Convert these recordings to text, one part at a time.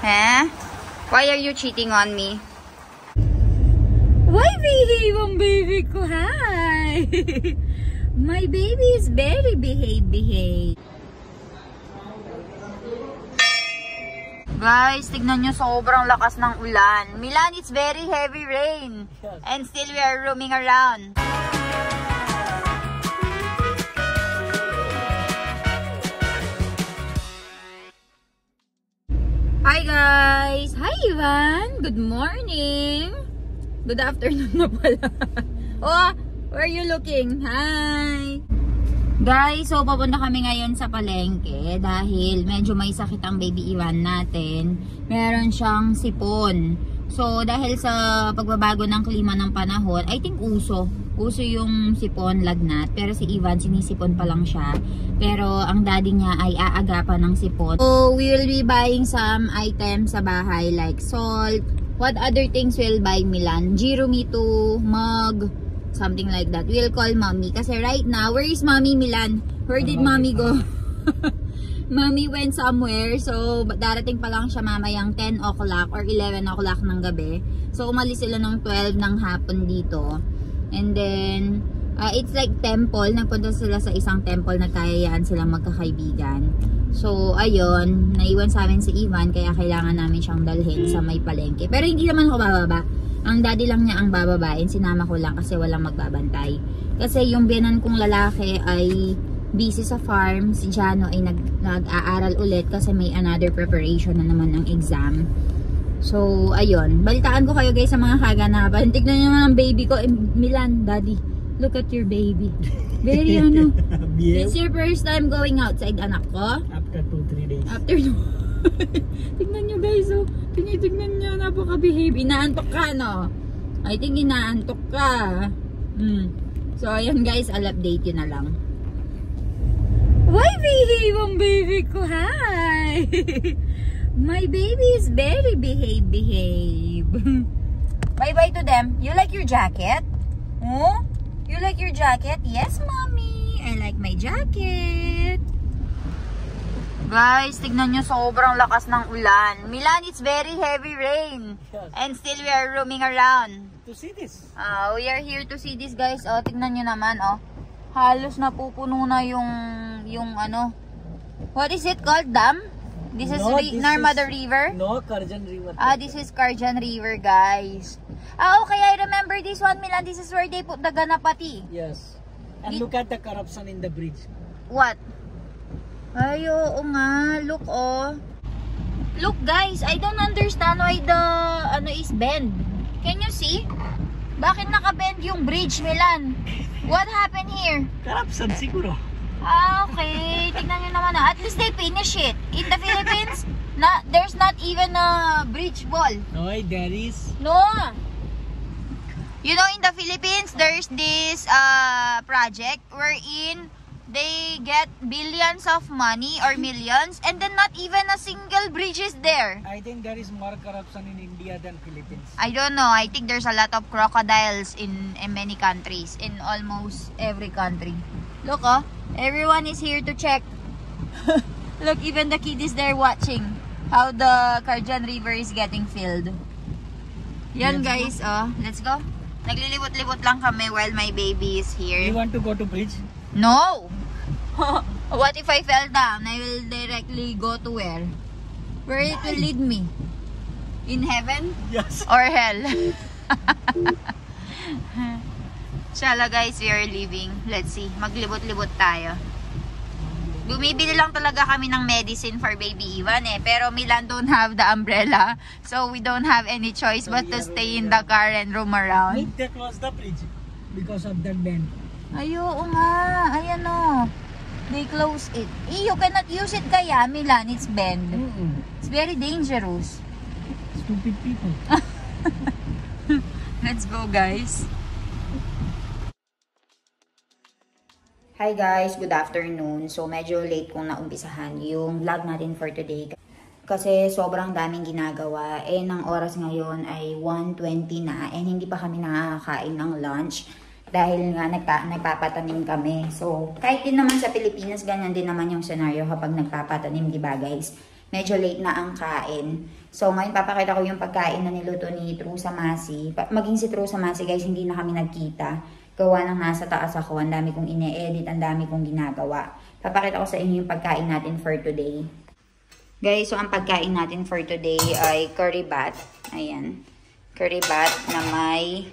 Huh? Why are you cheating on me? Why behave ang baby ko? Hi! My baby is very behave. Guys, tignan nyo, sobrang lakas ng ulan. Milan, it's very heavy rain. And still we are roaming around. Hi guys! Hi Ivan! Good morning! Good afternoon na pala. Oh, where are you looking? Hi! Guys, so papunta kami ngayon sa palengke dahil medyo may sakit ang baby Ivan natin. Meron siyang sipon. So, dahil sa pagbabago ng klima ng panahon, I think uso yung sipon, lagnat. Pero si Ivan, sinisipon pa lang siya. Pero ang daddy niya ay aagapan ng sipon. So, we will be buying some items sa bahay like salt. What other things will buy Milan? Jirumito, mug, something like that. We'll call mommy. Kasi right now, where is mommy Milan? Where did mommy go? Mommy went somewhere. So, darating pa lang siya mamayang 10 o'clock or 11 o'clock ng gabi. So, umalis sila ng 12 ng hapon dito. And then, it's like temple. Nagpunta sila sa isang temple. Nagkayayaan silang magkakaibigan. So, ayun. Naiwan sa amin si Ivan. Kaya kailangan namin siyang dalhin sa may palengke. Pero hindi naman ako bababa. Ang daddy lang niya ang bababain. Sinama ko lang kasi walang magbabantay. Kasi yung biyanan kong lalaki ay busy sa farm. Si Jano ay nag-aaral ulit kasi may another preparation na naman ng exam. So, ayun. Balitaan ko kayo guys sa mga kaganapan. Tignan nyo naman ang baby ko. Milan, daddy, look at your baby. Very ano. It's your first time going outside, anak ko? After 2-3 days. After 2. Tignan nyo guys, oh. Tignan nyo, napaka-behave. Inaantok ka, no? I think inaantok ka. So, ayan guys, I'll update you na lang. Why behave ang baby ko? Hi! My baby is very behave. Bye-bye to them. You like your jacket? Oh? You like your jacket? Yes, mommy. I like my jacket. Guys, tignan nyo, sobrang lakas ng ulan. Milan, it's very heavy rain. Yes. And still we are roaming around. To see this. We are here to see this guys. Oh, tignan nyo naman, oh. Halos napupuno na yung ano. What is it called? Dam? This is Narmada River? No, Karjan River. This is Karjan River, guys. Okay, I remember this one, Milan. This is where they put the Ganapati. Yes. And look at the corruption in the bridge. What? Ay, oo nga. Look, oh. Look, guys. I don't understand why the ano is bend. Can you see? Bakit naka-bend yung bridge, Milan? What happened here? Corruption siguro. Okay. Tignan nyo naman. At least they finish it. In the Philippines, there's not even a bridge wall. No, there is. No. You know, in the Philippines, there's this project wherein they get billions of money or millions and then not even a single bridge is there. I think there is more corruption in India than Philippines. I don't know. I think there's a lot of crocodiles in many countries. In almost every country. Look, oh. Everyone is here to check. Look, even the kid is there watching how the Karjan River is getting filled. Yan guys, oh. Let's go. Naglilibot-libot lang kami while my baby is here. You want to go to bridge? No! What if I fell down? I will directly go to where? Where it will lead me? In heaven? Yes. Or hell? Shala guys, we are leaving. Let's see. Maglibot-libot tayo. Bumibili lang talaga kami ng medicine for baby Ivan eh. Pero Milan don't have the umbrella. So we don't have any choice but to stay in the car and roam around. Look, they closed the bridge because of that bend. Ay, oo nga. Ayan o. They close it. You cannot use it kaya, Milan. It's bend. It's very dangerous. Stupid people. Let's go, guys. Hi guys, good afternoon. So medyo late kong naumpisahan yung vlog natin for today. Kasi sobrang daming ginagawa. Ang oras ngayon ay 1:20 na. Hindi pa kami nakakain ng lunch. Dahil nga nagpapatanim kami. So kahit din naman sa Pilipinas, ganyan din naman yung scenario kapag nagpapatanim, diba guys? medyo late na ang kain. So, ngayon papakita ko yung pagkain na niluto ni True Samasi. Maging si True Samasi, guys, hindi na kami nagkita. Gawa ng nasa taas ako. Ang dami kong ine-edit, ang dami kong ginagawa. Papakita ko sa inyo yung pagkain natin for today. Guys, so ang pagkain natin for today ay curry bat. Ayan. Curry bat na may,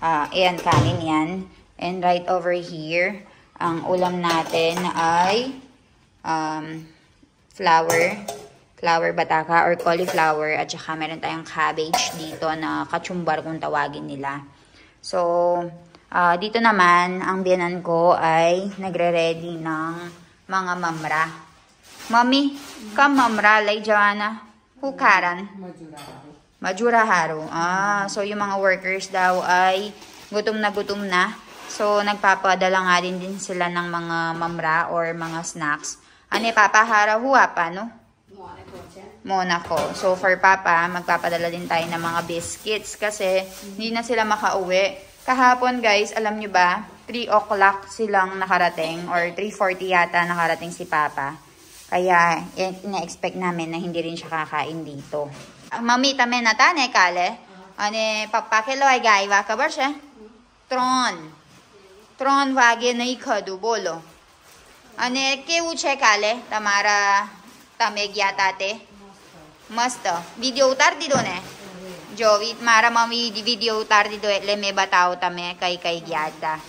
ayan, kanin yan. And right over here, ang ulam natin ay flower bataka or cauliflower, at saka meron tayong cabbage dito na kachumbar kung tawagin nila. So, dito naman, ang biyanan ko ay nagre-ready ng mga mamra. Mami, kam mamra lay Joanna? Hukaran? Majuraharu. So yung mga workers daw ay gutom na. So, nagpapadala nga din sila ng mga mamra or mga snacks. Ano papahara huwa pa, no? Monaco. So, for Papa, magpapadala din tayo ng mga biscuits kasi hindi na sila makauwi. Kahapon, guys, alam nyo ba, 3 o'clock silang nakarating or 3:40 yata nakarating si Papa. Kaya, ina-expect namin na hindi rin siya kakain dito. Mami, tame na tane, kale? Ano, papakilo ay gaiwa ka ba siya? Tron वागे नहीं खदू बोलो અને કેવું છે કાલે તમારા તમે ગયા તા તે મસ્ત વિડિયો ઉતાર દીધો ને જો મારા મમ્મી વિડિયો ઉતાર દીધો એટલે મેં બતાવો તમે કઈ ગયા તા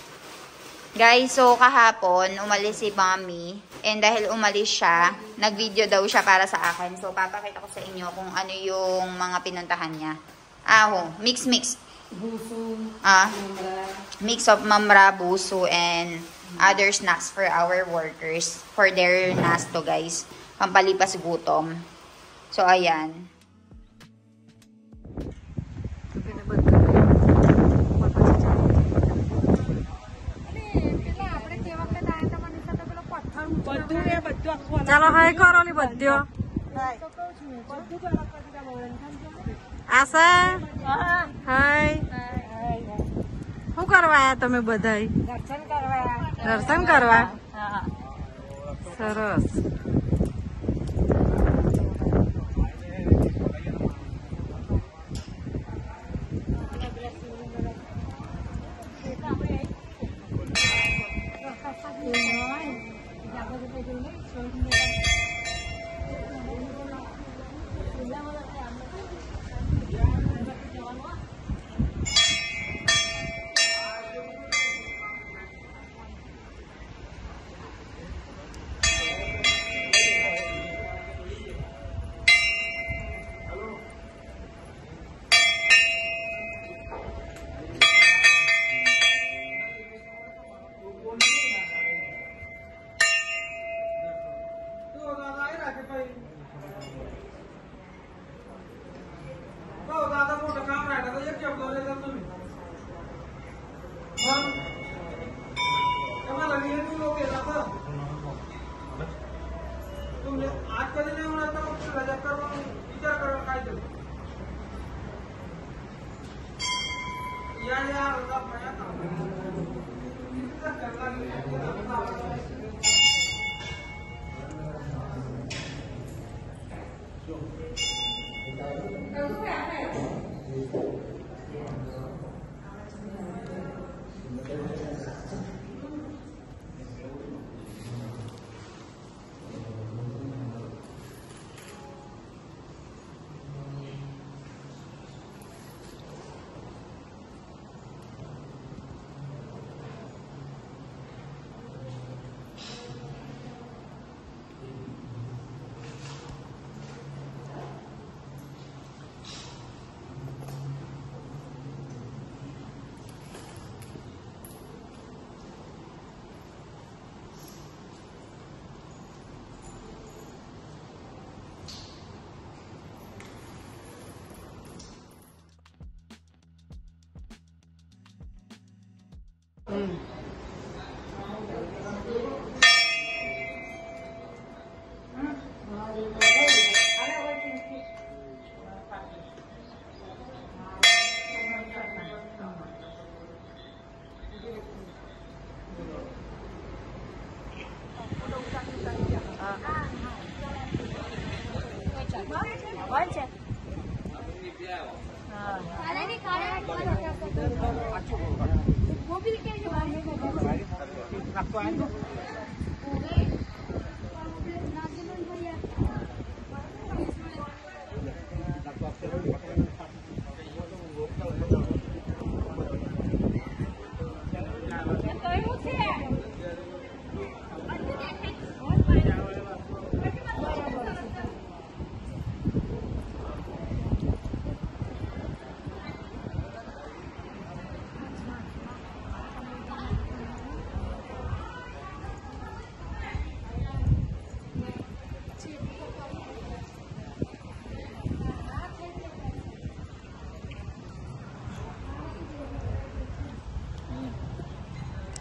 guys. So kahapon umalis si Mami and dahil umalis siya nag-video daw siya para sa akin. So papakita ko sa inyo kung ano yung mga pinuntahan niya. Mix buso, mix of mamra, buso, and other snacks for our workers for their nasto, guys. Pampalipas gutom. So, ayan. चलो हाय करोली बद्यो आशा हाय શું કરવા આયા તમે બધાય? દર્શન કરવા. સરસ.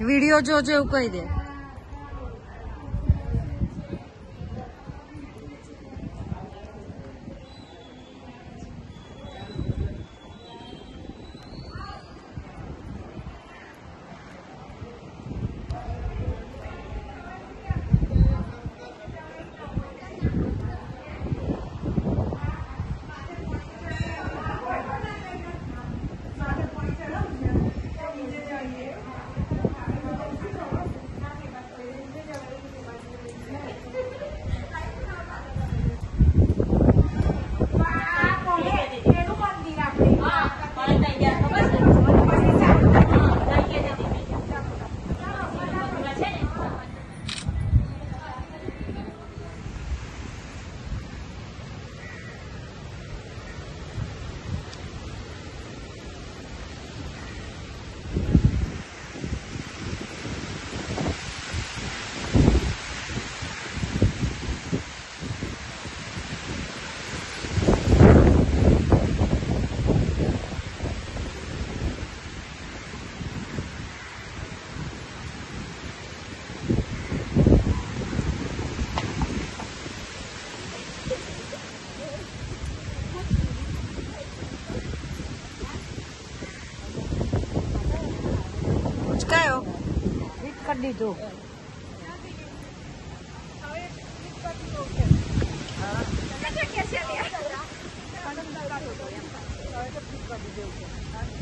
વિડીયો જોજો એવું કહી દે. ઉચકાયો કરી દીધું.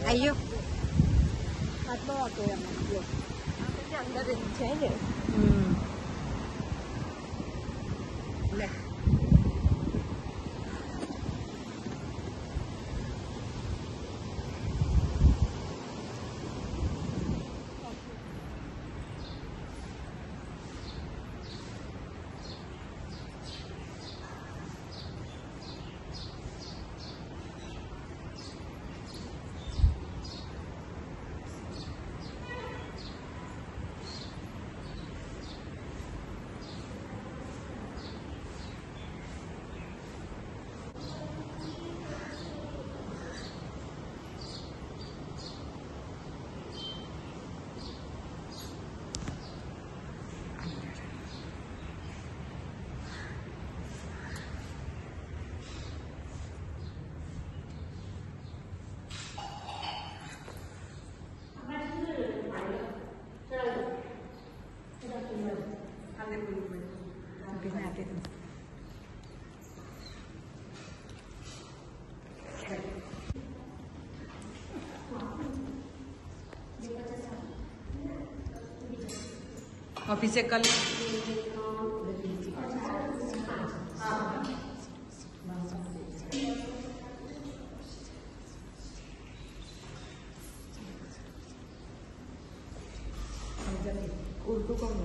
આયો આટલો હતો અંદર છે ને. લે ऑफिस से कल उर्दू कौन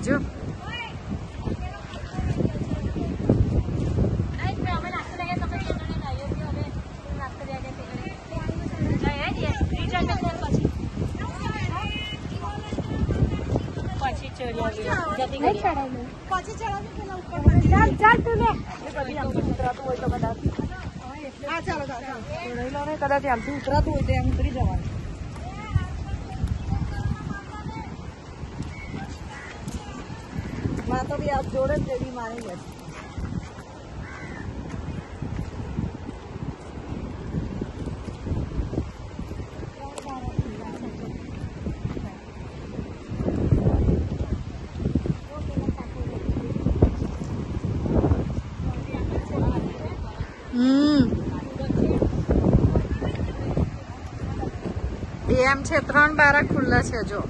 जो પછી ચડ્યા कदाचित आमची उतरात होते आम्ही तरी जवान मग आता मी आज जोडच देवी मारेल એમ છે 3-12 ખુલ્લા છે જો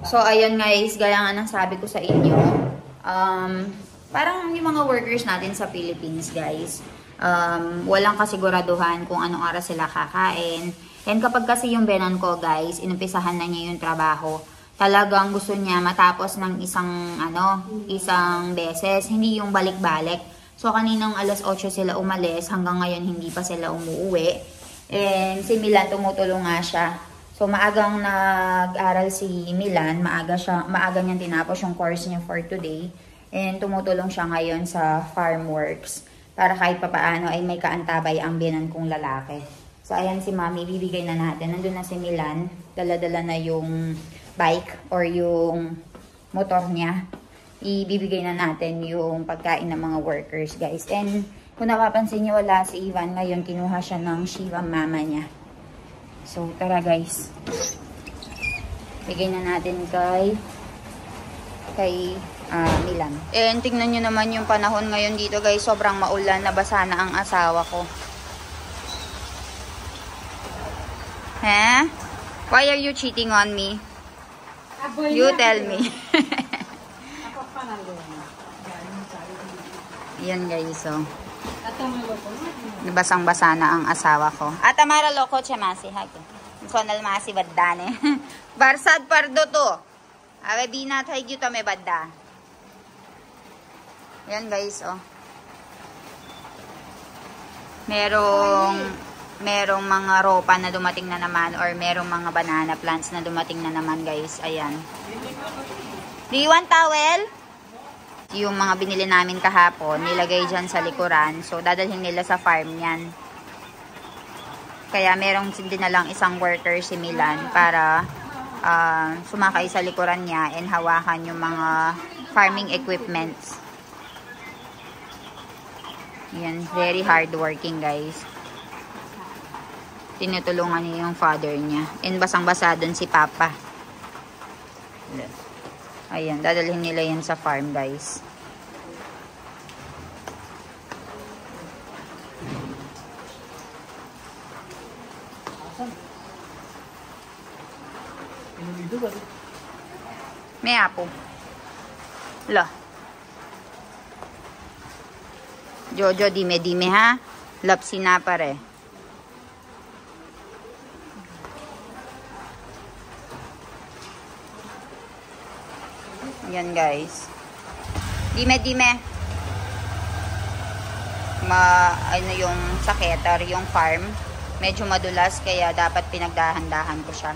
So, ayun guys, gaya nga ng sabi ko sa inyo, parang yung mga workers natin sa Philippines, guys, walang kasiguraduhan kung anong oras sila kakain. And kapag kasi yung benan ko, guys, inumpisahan na niya yung trabaho, talagang gusto niya matapos ng isang beses, hindi yung balik-balik. So, kaninang alas 8 sila umalis, hanggang ngayon hindi pa sila umuwi. And si Milan, tumutulong nga siya. So, maagang nag-aral si Milan, maaga niyang tinapos yung course niya for today. And tumutulong siya ngayon sa farm works para kahit papaano ay may kaantabay ang biyanan kong lalaki. So, ayan si Mami, bibigay na natin. Nandun na si Milan, dala-dala na yung bike or yung motor niya. Ibibigay na natin yung pagkain ng mga workers, guys. And kung napapansin niyo, wala si Ivan. Ngayon, kinuha siya ng Shiva mama niya. So, tara guys. Bigay na natin kay Milan. And tingnan nyo naman yung panahon ngayon dito guys. Sobrang maulan. Nabasa na ang asawa ko. Huh? Why are you cheating on me? You tell me. Yan guys. So. Basang-basa na ang asawa ko. Ata mara loko chamasi hake. Sonal masi baddane. Barsad pardo to. Ave bina thay gyuta me badda. Yan guys, oh. Merong mga ropa na dumating na naman or merong mga banana plants na dumating na naman, guys. Ayan. Do you want towel? Yung mga binili namin kahapon, nilagay dyan sa likuran. So, dadalhin nila sa farm yan. Kaya merong din na lang isang worker si Milan para sumakay sa likuran niya and hawakan yung mga farming equipments. Yan, very hard working guys. Tinutulungan niya yung father niya. And basang-basa dun si Papa. Ayan, dadalhin nila yan sa farm, guys. May apo. Lo. Jojo, dime-dime ha. Lapsi na pare. Yan guys. Dime-dime. Ano yung saketar, yung farm. Medyo madulas kaya dapat pinagdahan-dahan ko siya.